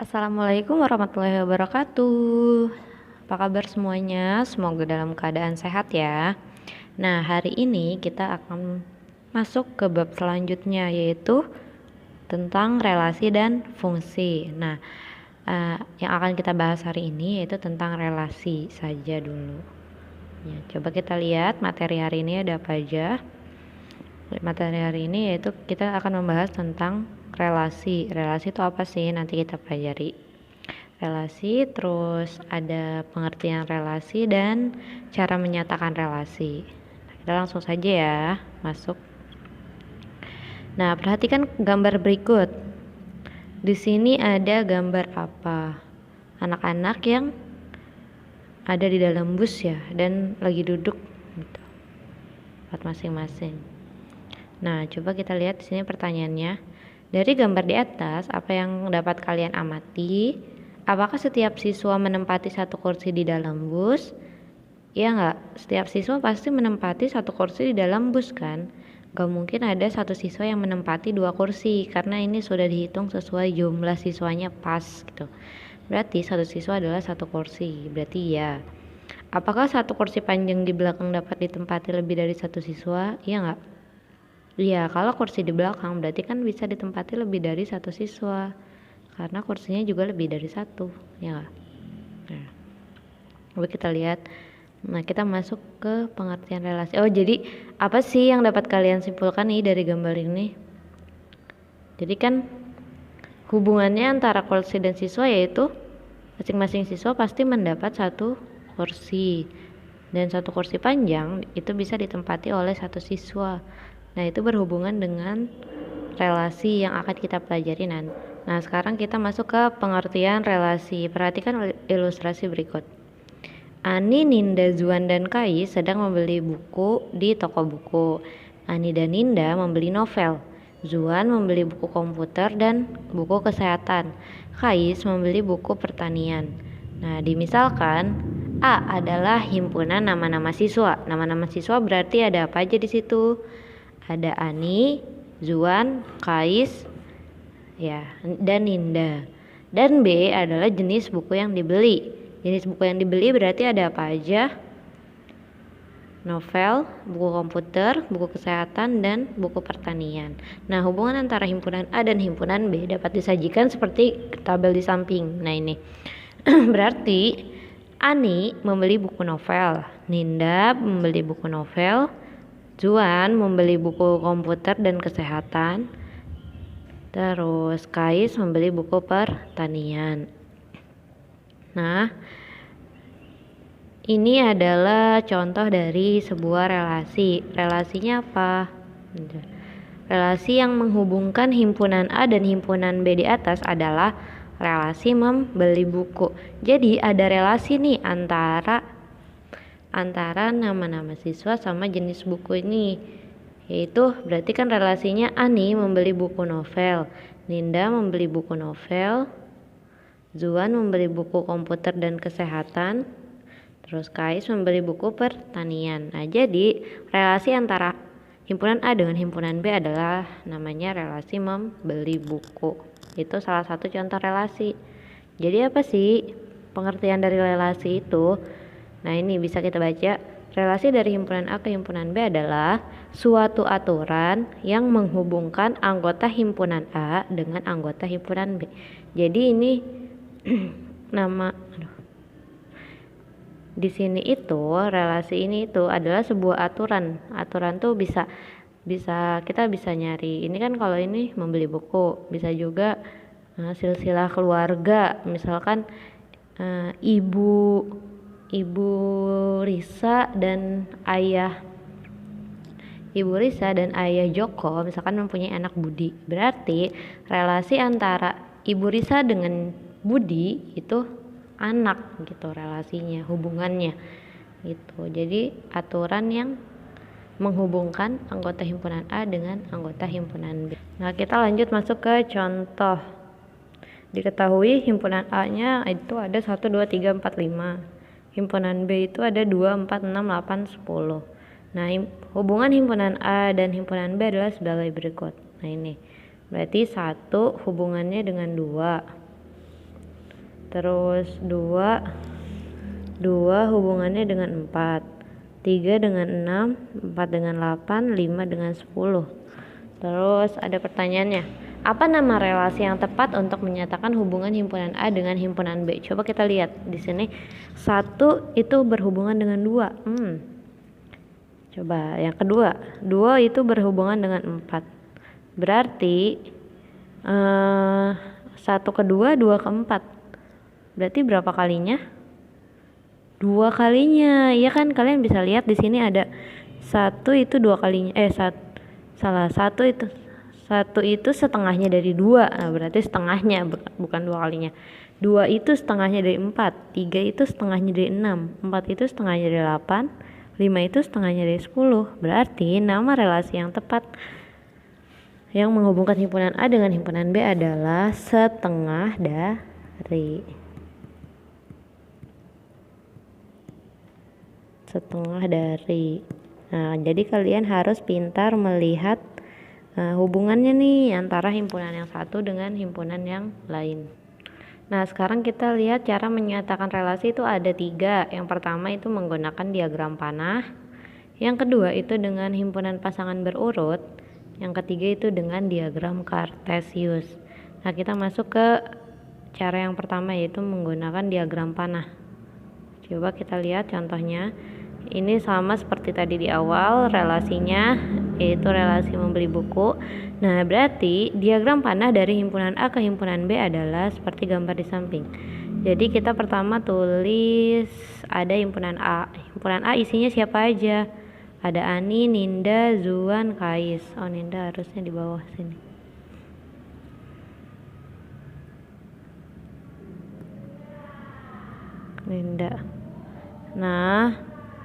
Assalamualaikum warahmatullahi wabarakatuh. Apa kabar semuanya? Semoga dalam keadaan sehat ya. Nah, hari ini kita akan masuk ke bab selanjutnya, yaitu tentang relasi dan fungsi. Nah, yang akan kita bahas hari ini yaitu tentang relasi saja dulu. Ya, coba kita lihat materi hari ini ada apa aja. Materi hari ini yaitu kita akan membahas tentang relasi. Relasi itu apa sih? Nanti kita pelajari. Relasi, terus ada pengertian relasi dan cara menyatakan relasi. Kita langsung saja ya masuk. Nah, perhatikan gambar berikut. Di sini ada gambar apa? Anak-anak yang ada di dalam bus ya dan lagi duduk gitu. Tempat masing-masing. Nah, coba kita lihat di sini pertanyaannya. Dari gambar di atas, apa yang dapat kalian amati? Apakah setiap siswa menempati satu kursi di dalam bus? Iya nggak? Setiap siswa pasti menempati satu kursi di dalam bus kan? Gak mungkin ada satu siswa yang menempati dua kursi karena ini sudah dihitung sesuai jumlah siswanya pas gitu. Berarti satu siswa adalah satu kursi. Berarti ya. Apakah satu kursi panjang di belakang dapat ditempati lebih dari satu siswa? Iya nggak? Iya, kalau kursi di belakang berarti kan bisa ditempati lebih dari satu siswa karena kursinya juga lebih dari satu, ya nggak? Nah, coba kita lihat. Nah, kita masuk ke pengertian relasi. Oh, jadi apa sih yang dapat kalian simpulkan nih dari gambar ini? Jadi kan hubungannya antara kursi dan siswa yaitu masing-masing siswa pasti mendapat satu kursi dan satu kursi panjang itu bisa ditempati oleh satu siswa. Nah, itu berhubungan dengan relasi yang akan kita pelajari nanti. Nah, sekarang kita masuk ke pengertian relasi. Perhatikan ilustrasi berikut. Ani, Ninda, Zuan, dan Kai sedang membeli buku di toko buku. Ani dan Ninda membeli novel. Zuan membeli buku komputer dan buku kesehatan. Kais membeli buku pertanian. Nah, dimisalkan A adalah himpunan nama-nama siswa. Nama-nama siswa berarti ada apa aja di situ? Ada Ani, Zuan, Kais, ya, dan Ninda. Dan B adalah jenis buku yang dibeli. Jenis buku yang dibeli berarti ada apa aja? Novel, buku komputer, buku kesehatan, dan buku pertanian. Nah, hubungan antara himpunan A dan himpunan B dapat disajikan seperti tabel di samping. Nah, ini berarti Ani membeli buku novel, Ninda membeli buku novel, Zuan membeli buku komputer dan kesehatan. Terus Kais membeli buku pertanian. Nah, ini adalah contoh dari sebuah relasi. Relasinya apa? Relasi yang menghubungkan himpunan A dan himpunan B di atas adalah relasi membeli buku. Jadi ada relasi nih antara nama-nama siswa sama jenis buku ini, yaitu berarti kan relasinya Ani membeli buku novel, Ninda membeli buku novel, Zuan membeli buku komputer dan kesehatan, terus Kais membeli buku pertanian. Nah, jadi relasi antara himpunan A dengan himpunan B adalah namanya relasi membeli buku. Itu salah satu contoh relasi. Jadi apa sih pengertian dari relasi itu? Nah, ini bisa kita baca. Relasi dari himpunan A ke himpunan B adalah suatu aturan yang menghubungkan anggota himpunan A dengan anggota himpunan B. Jadi ini di sini itu relasi ini itu adalah sebuah aturan. Aturan tuh bisa kita bisa nyari. Ini kan kalau ini membeli buku, bisa juga silsilah keluarga. Misalkan Ibu Risa dan ayah Joko misalkan mempunyai anak Budi. Berarti relasi antara Ibu Risa dengan Budi itu anak gitu relasinya, hubungannya gitu. Jadi aturan yang menghubungkan anggota himpunan A dengan anggota himpunan B. Nah, kita lanjut masuk ke contoh. Diketahui himpunan A-nya itu ada 1, 2, 3, 4, 5. Himpunan B itu ada 2, 4, 6, 8, 10. Nah, hubungan himpunan A dan himpunan B adalah sebagai berikut. Nah, ini berarti 1 hubungannya dengan 2, Terus 2 hubungannya dengan 4, 3 dengan 6, 4 dengan 8, 5 dengan 10. Terus ada pertanyaannya, apa nama relasi yang tepat untuk menyatakan hubungan himpunan A dengan himpunan B? Coba kita lihat di sini, 1 itu berhubungan dengan 2. Coba yang kedua, 2 itu berhubungan dengan 4. Berarti 1 ke 2, 2 ke 4. Berarti berapa kalinya? 2 kalinya. Iya kan, kalian bisa lihat di sini ada 1 itu 2 kalinya. Salah, 1 itu setengahnya dari 2. Nah, berarti setengahnya, bukan 2 kalinya. 2 itu setengahnya dari 4, 3 itu setengahnya dari 6, 4 itu setengahnya dari 8, 5 itu setengahnya dari 10. Berarti nama relasi yang tepat yang menghubungkan himpunan A dengan himpunan B adalah setengah dari. Nah, jadi kalian harus pintar melihat hubungannya nih antara himpunan yang satu dengan himpunan yang lain. Nah, sekarang kita lihat cara menyatakan relasi itu ada 3. Yang pertama itu menggunakan diagram panah. Yang kedua itu dengan himpunan pasangan berurut. Yang ketiga itu dengan diagram Kartesius. Nah, kita masuk ke cara yang pertama, yaitu menggunakan diagram panah. Coba kita lihat contohnya. Ini sama seperti tadi di awal, relasinya yaitu relasi membeli buku. Nah, berarti diagram panah dari himpunan A ke himpunan B adalah seperti gambar di samping. Jadi kita pertama tulis ada himpunan A. Himpunan A isinya siapa aja? Ada Ani, Ninda, Zuan, Kais. Oh, Ninda harusnya di bawah sini. Ninda. Nah,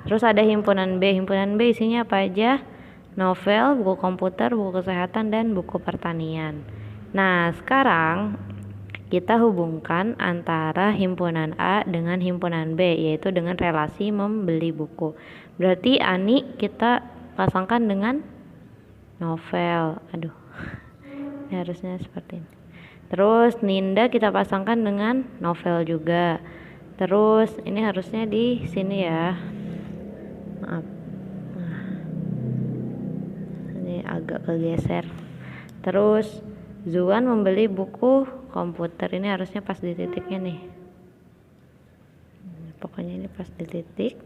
terus ada himpunan B. Himpunan B isinya apa aja? Novel, buku komputer, buku kesehatan, dan buku pertanian. Nah, sekarang kita hubungkan antara himpunan A dengan himpunan B, yaitu dengan relasi membeli buku. Berarti Ani kita pasangkan dengan novel. Aduh, ini harusnya seperti ini. Terus Ninda kita pasangkan dengan novel juga. Terus ini harusnya di sini ya. Maaf, ini agak kegeser. Terus Zuan membeli buku komputer, ini harusnya pas di titiknya nih. Pokoknya ini pas di titik.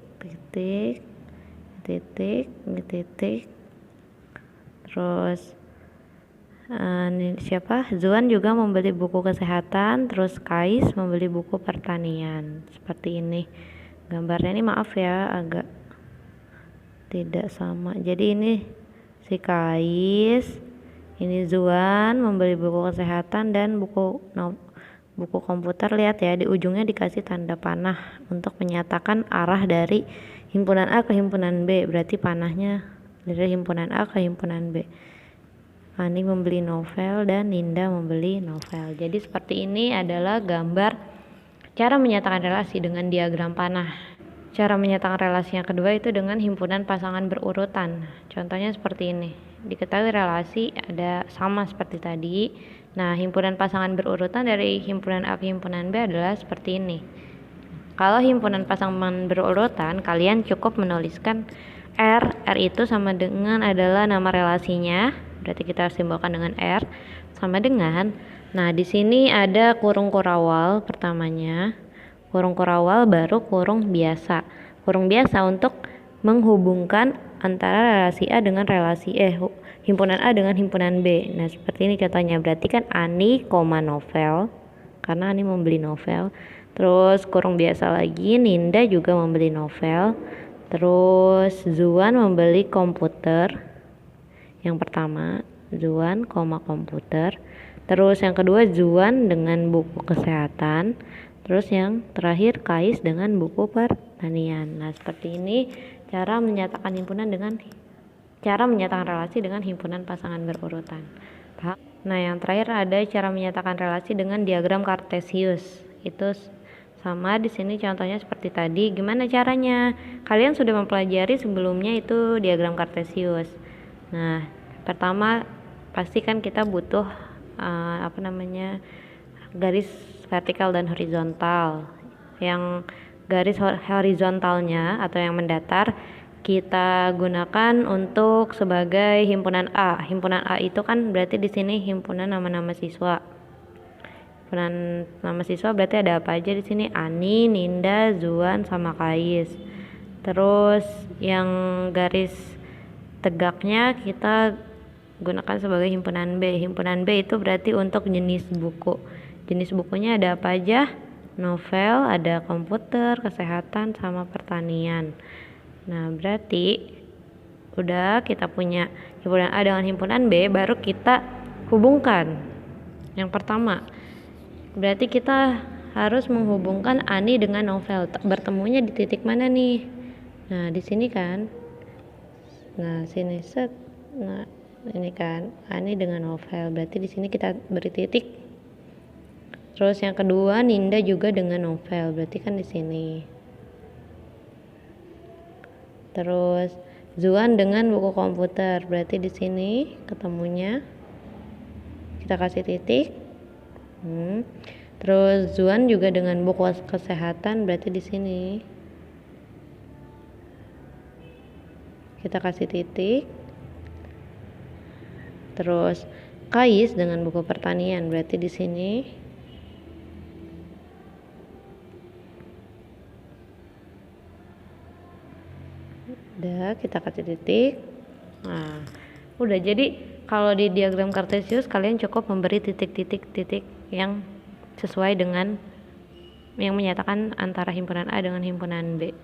Terus ini siapa? Zuan juga membeli buku kesehatan. Terus Kais membeli buku pertanian. Seperti ini gambarnya. Ini maaf ya, agak tidak sama. Jadi ini si Kais, ini Zuan membeli buku kesehatan dan buku komputer. Lihat ya, di ujungnya dikasih tanda panah untuk menyatakan arah dari himpunan A ke himpunan B. Berarti panahnya dari himpunan A ke himpunan B. Ani membeli novel dan Ninda membeli novel. Jadi seperti ini adalah gambar cara menyatakan relasi dengan diagram panah. Cara menyatakan relasi yang kedua itu dengan himpunan pasangan berurutan. Contohnya seperti ini. Diketahui relasi ada sama seperti tadi. Nah, himpunan pasangan berurutan dari himpunan A ke himpunan B adalah seperti ini. Kalau himpunan pasangan berurutan, kalian cukup menuliskan R. R itu sama dengan adalah nama relasinya. Berarti kita simbolkan dengan R sama dengan. Nah, di sini ada kurung kurawal pertamanya. Kurung kurawal baru kurung biasa. Kurung biasa untuk menghubungkan antara relasi A dengan relasi himpunan A dengan himpunan B. Nah, seperti ini contohnya. Berarti kan Ani, novel, karena Ani membeli novel. Terus kurung biasa lagi, Ninda juga membeli novel. Terus Zuan membeli komputer. Yang pertama, Zuan, komputer. Terus yang kedua, Zuan dengan buku kesehatan. Terus yang terakhir, Kais dengan buku pertanian. Nah, seperti ini cara menyatakan relasi dengan himpunan pasangan berurutan. Nah, yang terakhir ada cara menyatakan relasi dengan diagram Kartesius. Itu sama di sini contohnya seperti tadi. Gimana caranya? Kalian sudah mempelajari sebelumnya itu diagram Kartesius. Nah, pertama pasti kan kita butuh garis vertikal dan horizontal. Yang garis horizontalnya atau yang mendatar kita gunakan untuk sebagai himpunan A. Himpunan A itu kan berarti di sini himpunan nama-nama siswa. Himpunan nama siswa berarti ada apa aja di sini? Ani, Ninda, Zuan, sama Kais. Terus yang garis tegaknya kita gunakan sebagai himpunan B. Himpunan B itu berarti untuk jenis buku. Jenis bukunya ada apa aja? Novel, ada komputer, kesehatan, sama pertanian. Nah, berarti udah kita punya himpunan A dengan himpunan B, baru kita hubungkan. Yang pertama, berarti kita harus menghubungkan Ani dengan Novel. Bertemunya di titik mana nih? Nah, di sini kan. Nah, sini set. Nah, ini kan Ani dengan Novel. Berarti di sini kita beri titik. Terus yang kedua, Ninda juga dengan Novel. Berarti kan di sini. Terus Zuan dengan buku komputer. Berarti di sini ketemunya. Kita kasih titik. Terus Zuan juga dengan buku kesehatan. Berarti di sini. Kita kasih titik. Terus Kais dengan buku pertanian. Berarti di sini. Udah, kita kasih titik. Nah, udah. Jadi kalau di diagram kartesius kalian cukup memberi titik-titik yang sesuai dengan yang menyatakan antara himpunan A dengan himpunan B.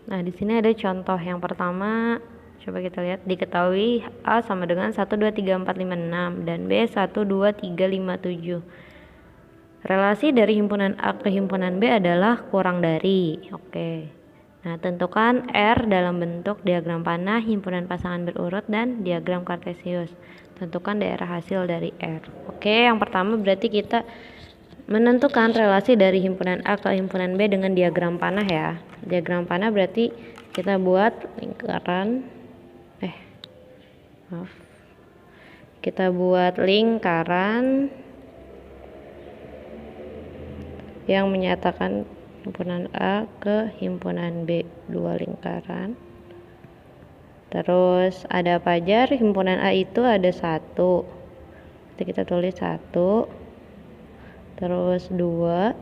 Nah, di sini ada contoh yang pertama. Coba kita lihat. Diketahui A sama dengan 1 2 3 4 5 6 dan B 1 2 3 5 7. Relasi dari himpunan A ke himpunan B adalah kurang dari. Oke. Nah, tentukan R dalam bentuk diagram panah, himpunan pasangan berurut, dan diagram kartesius. Tentukan daerah hasil dari R. Oke, yang pertama berarti kita menentukan relasi dari himpunan A ke himpunan B dengan diagram panah ya. Diagram panah berarti kita buat lingkaran. Kita buat lingkaran yang menyatakan himpunan A ke himpunan B, 2 lingkaran. Terus ada apa aja? Himpunan A itu ada 1. Nanti kita tulis 1. Terus 2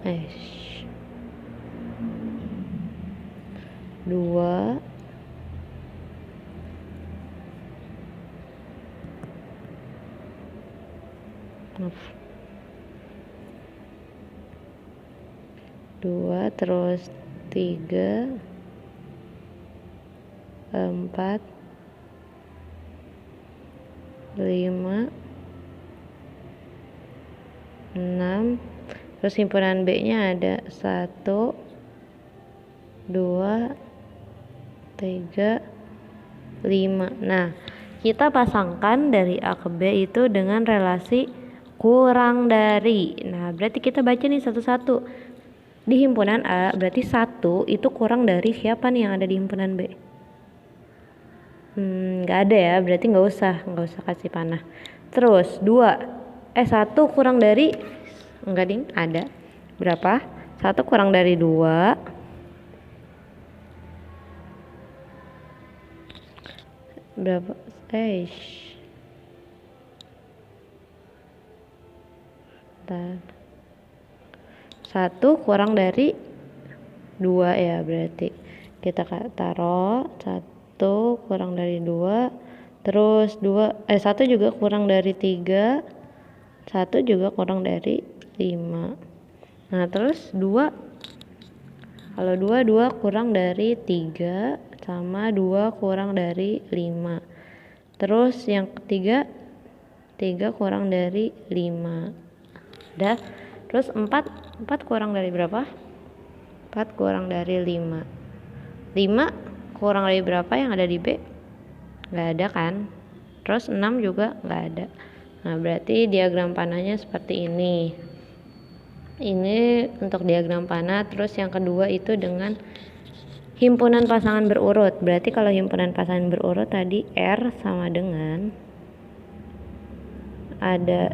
2 terus 3 4 5 6. Terus himpunan B nya ada 1 2 3 5. Nah, kita pasangkan dari A ke B itu dengan relasi kurang dari. Nah, berarti kita baca nih satu-satu. Di himpunan A berarti 1 itu kurang dari siapa nih yang ada di himpunan B? Nggak ada ya, berarti nggak usah kasih panah. Terus 1 kurang dari, enggak ding, ada. Berapa? 1 kurang dari 2. Berapa? 1 kurang dari 2 ya, berarti kita taruh 1 kurang dari 2. Terus 1 juga kurang dari 3. 1 juga kurang dari 5. Nah, terus 2, kalau 2 kurang dari 3 sama 2 kurang dari 5. Terus yang ketiga 3 kurang dari 5. Udah. Terus 4 kurang dari berapa? 4 kurang dari 5. 5 kurang dari berapa yang ada di B? Nggak ada kan? Terus 6 juga nggak ada. Nah, berarti diagram panahnya seperti ini. Ini untuk diagram panah. Terus yang kedua itu dengan himpunan pasangan berurut. Berarti kalau himpunan pasangan berurut tadi R sama dengan ada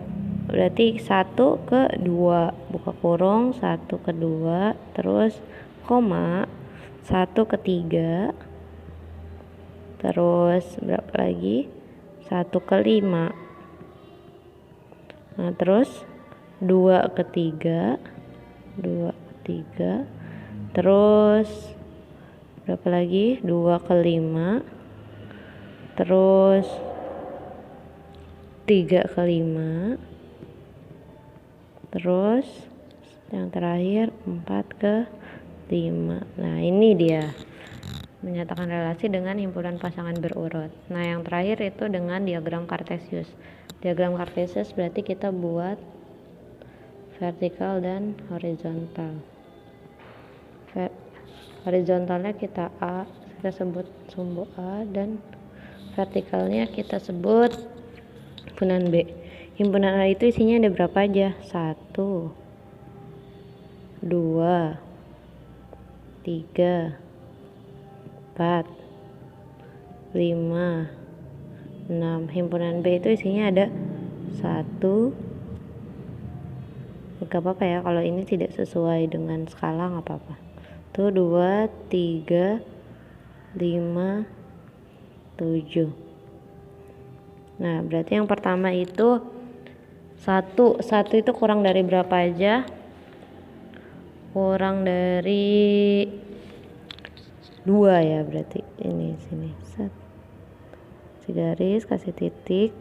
berarti 1 ke 2 buka kurung, 1 ke 2, terus koma, 1 ke 3, terus berapa lagi, 1 ke 5. Nah terus 2 ke 3, 2 ke 3, terus berapa lagi, 2 ke 5, terus 3 ke 5, terus yang terakhir 4 ke 5. Nah ini dia menyatakan relasi dengan himpunan pasangan berurut. Nah yang terakhir itu dengan diagram kartesius. Diagram kartesius berarti kita buat vertikal dan horizontal. Horizontalnya kita sebut sumbu A, dan vertikalnya kita sebut himpunan B. Himpunan A itu isinya ada berapa aja? 1, 2, 3, 4, 5, 6. Himpunan B itu isinya ada 1. Gak apa-apa ya kalau ini tidak sesuai dengan skala, gak apa-apa. Tuh 2, 3, 5, 7. Nah berarti yang pertama itu 1 itu kurang dari berapa aja? Kurang dari 2 ya, berarti ini sini kasih garis, kasih titik,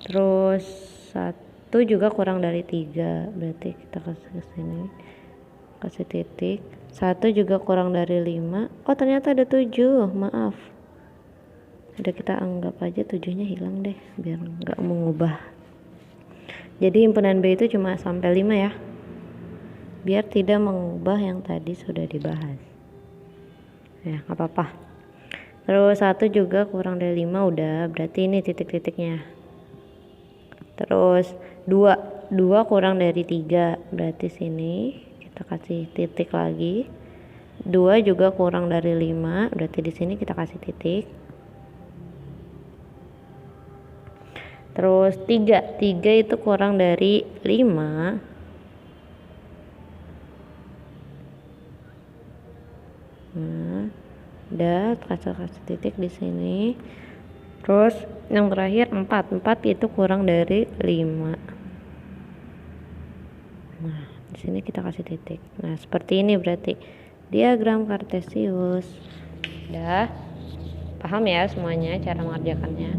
terus 1 juga kurang dari 3, berarti kita kasih ke sini, kasih titik. 1 juga kurang dari 5. Oh ternyata ada 7, maaf. Udah kita anggap aja 7-nya hilang deh biar nggak mengubah. Jadi himpunan B itu cuma sampai 5 ya, biar tidak mengubah yang tadi sudah dibahas ya, nggak apa-apa. Terus 1 juga kurang dari 5 udah, berarti ini titik-titiknya. Terus 2 kurang dari 3, berarti sini kita kasih titik lagi. 2 juga kurang dari 5, berarti di sini kita kasih titik. Terus 3 itu kurang dari 5. Nah, udah kasih titik di sini. Terus yang terakhir 4 itu kurang dari 5. Nah, di sini kita kasih titik. Nah, seperti ini berarti diagram kartesius. Udah paham ya semuanya cara mengerjakannya.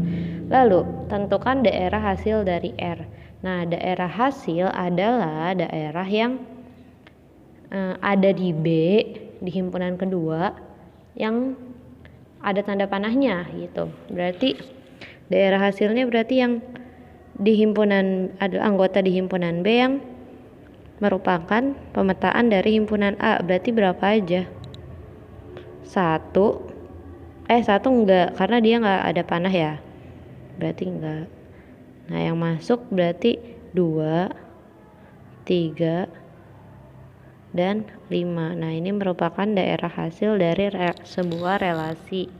Lalu tentukan daerah hasil dari R. Nah, daerah hasil adalah daerah yang ada di B, di himpunan kedua, yang ada tanda panahnya gitu. Berarti daerah hasilnya berarti yang di himpunan adalah anggota di himpunan B yang merupakan pemetaan dari himpunan A. Berarti berapa aja? 1 enggak, karena dia enggak ada panah ya, berarti enggak. Nah yang masuk berarti 2, 3, dan 5. Nah ini merupakan daerah hasil dari sebuah relasi,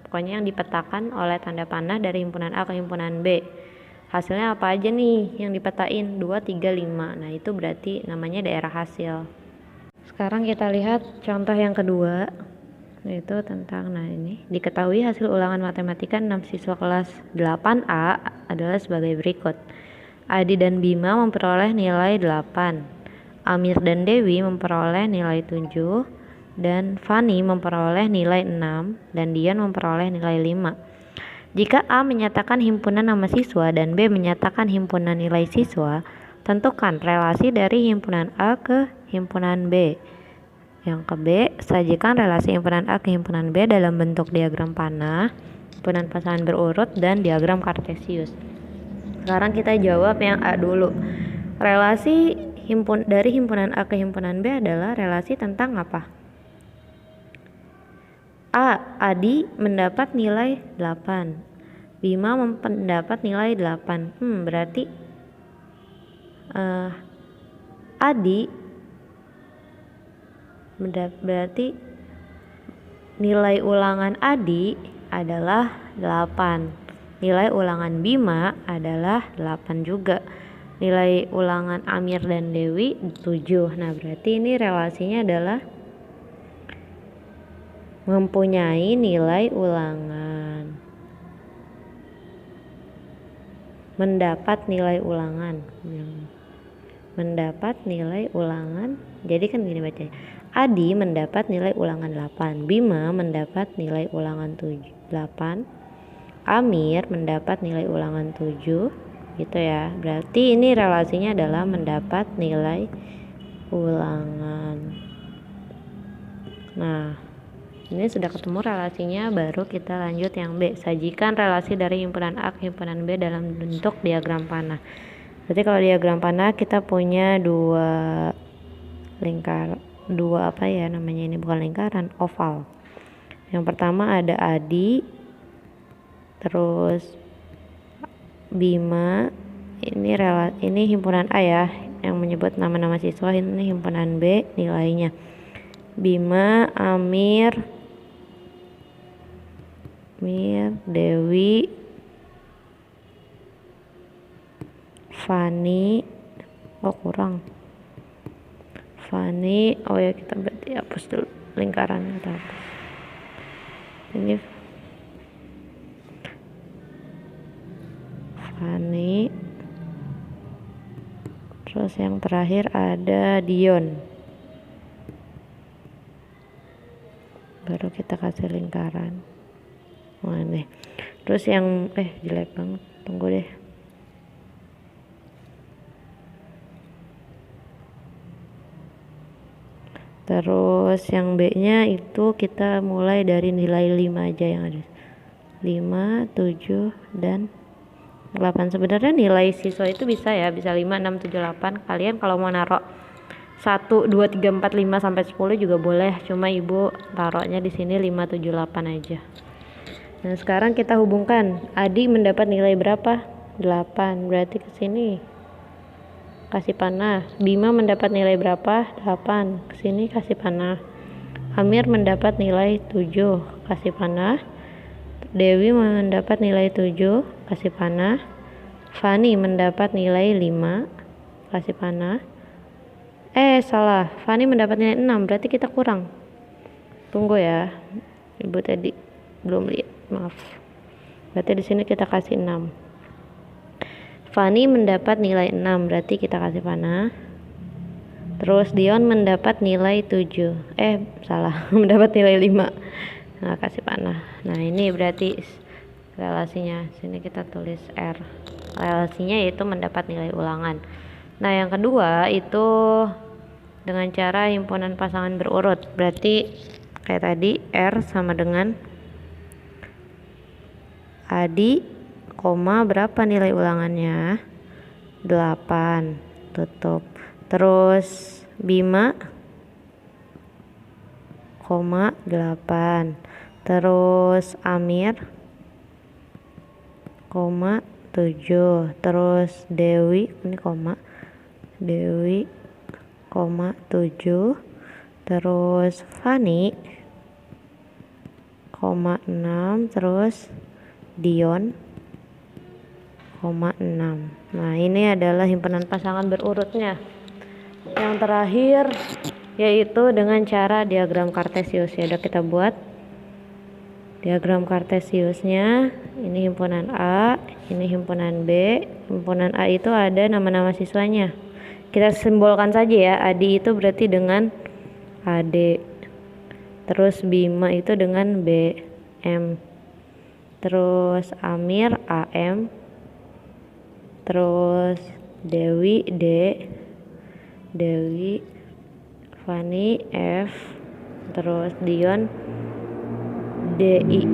pokoknya yang dipetakan oleh tanda panah dari himpunan A ke himpunan B. Hasilnya apa aja nih yang dipetain? 2, 3, 5. Nah itu berarti namanya daerah hasil. Sekarang kita lihat contoh yang kedua, yaitu tentang, nah ini diketahui hasil ulangan matematika 6 siswa kelas 8A adalah sebagai berikut. Adi dan Bima memperoleh nilai 8, Amir dan Dewi memperoleh nilai 7, dan Fani memperoleh nilai 6, dan Dian memperoleh nilai 5. Jika A menyatakan himpunan nama siswa dan B menyatakan himpunan nilai siswa, tentukan relasi dari himpunan A ke himpunan B. Yang ke B, sajikan relasi himpunan A ke himpunan B dalam bentuk diagram panah, himpunan pasangan berurut, dan diagram kartesius. Sekarang kita jawab yang A dulu. Relasi dari himpunan A ke himpunan B adalah relasi tentang apa? A. Adi mendapat nilai 8, Bima mendapat nilai 8. Berarti Adi berarti nilai ulangan Adi adalah 8. Nilai ulangan Bima adalah 8 juga. nilai ulangan Amir dan Dewi 7. Nah, berarti ini relasinya adalah mempunyai nilai ulangan. Mendapat nilai ulangan. Mendapat nilai ulangan. Jadi kan gini bacanya. Adi mendapat nilai ulangan 8. Bima mendapat nilai ulangan 8. Amir mendapat nilai ulangan 7. Gitu ya. Berarti ini relasinya adalah mendapat nilai ulangan. Nah, ini sudah ketemu relasinya, baru kita lanjut yang B. Sajikan relasi dari himpunan A ke himpunan B dalam bentuk diagram panah. Berarti kalau diagram panah kita punya dua apa ya namanya, ini bukan lingkaran, oval. Yang pertama ada Adi, terus Bima, ini himpunan A ya, yang menyebut nama-nama siswa. Ini himpunan B nilainya. Bima, Amir, Dewi, Fani, kurang. Fani, ya kita berarti hapus dulu lingkaran, kita hapus. Ini Fani, terus yang terakhir ada Dion, baru kita kasih lingkaran. Nih. Terus yang jelek banget, tunggu deh. Terus yang B nya itu kita mulai dari nilai 5 aja yang ada. 5, 7, dan 8. Sebenarnya nilai siswa itu bisa ya, bisa 5, 6, 7, 8. Kalian kalau mau naruh 1, 2, 3, 4, 5 sampai 10 juga boleh. Cuma ibu taruhnya di sini 5, 7, 8 aja. Nah, sekarang kita hubungkan. Adi mendapat nilai berapa? 8. Berarti ke sini kasih panah. Bima mendapat nilai berapa? 8. Ke sini kasih panah. Amir mendapat nilai 7. Kasih panah. Dewi mendapat nilai 7. Kasih panah. Fani mendapat nilai 5. Kasih panah. Salah. Fani mendapat nilai 6. Berarti kita kurang. Tunggu ya. Ibu tadi belum lihat. Maaf. Berarti di sini kita kasih 6. Fani mendapat nilai 6, berarti kita kasih panah. Terus Dion mendapat nilai 7. Salah. Mendapat nilai 5. Nah, kasih panah. Nah, ini berarti relasinya. Sini kita tulis R. Relasinya yaitu mendapat nilai ulangan. Nah, yang kedua itu dengan cara himpunan pasangan berurut. Berarti kayak tadi R sama dengan Adi, berapa nilai ulangannya? 8. Tutup. Terus Bima, 8. Terus Amir, 7. Terus Dewi, ini Dewi, 7. Terus Fani, 6. Terus Dion, 6. Nah, ini adalah himpunan pasangan berurutnya. Yang terakhir yaitu dengan cara diagram kartesius. Ya udah, kita buat diagram kartesiusnya. Ini himpunan A, ini himpunan B. Himpunan A itu ada nama-nama siswanya. Kita simbolkan saja ya. Adi itu berarti dengan AD. Terus Bima itu dengan BM. Terus Amir AM, terus Dewi D, Fani F, terus Dion DI.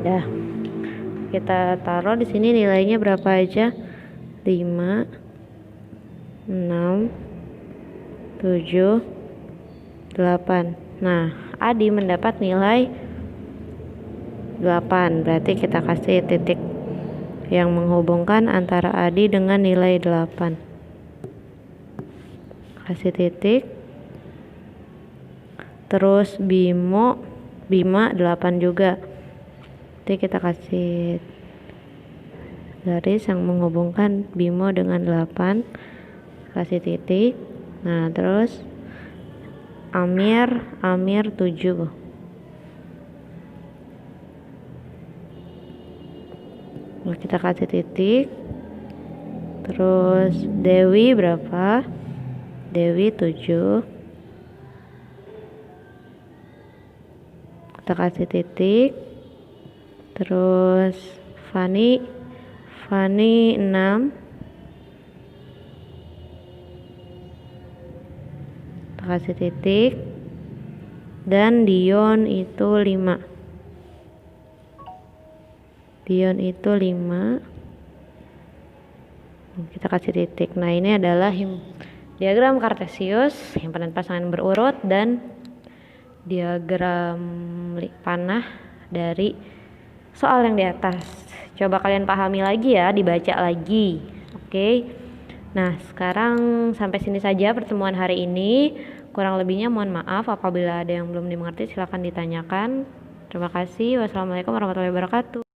Dah, kita taruh di sini nilainya berapa aja? 5, 6, 7, 8. Nah, Adi mendapat nilai 8, berarti kita kasih titik yang menghubungkan antara Adi dengan nilai 8. Kasih titik. Terus Bima 8 juga. Nanti kita kasih garis yang menghubungkan Bimo dengan 8, kasih titik. Nah terus Amir 7, nah, kita kasih titik. Terus Dewi berapa? Dewi 7, kita kasih titik. Terus Fani 6, kita kasih titik. Dan Dion itu 5, kita kasih titik. Nah ini adalah diagram kartesius, himpunan pasangan berurut, dan diagram panah dari soal yang di atas. Coba kalian pahami lagi ya, dibaca lagi. Oke. Nah sekarang sampai sini saja pertemuan hari ini. Kurang lebihnya mohon maaf, apabila ada yang belum dimengerti silahkan ditanyakan. Terima kasih. Wassalamualaikum warahmatullahi wabarakatuh.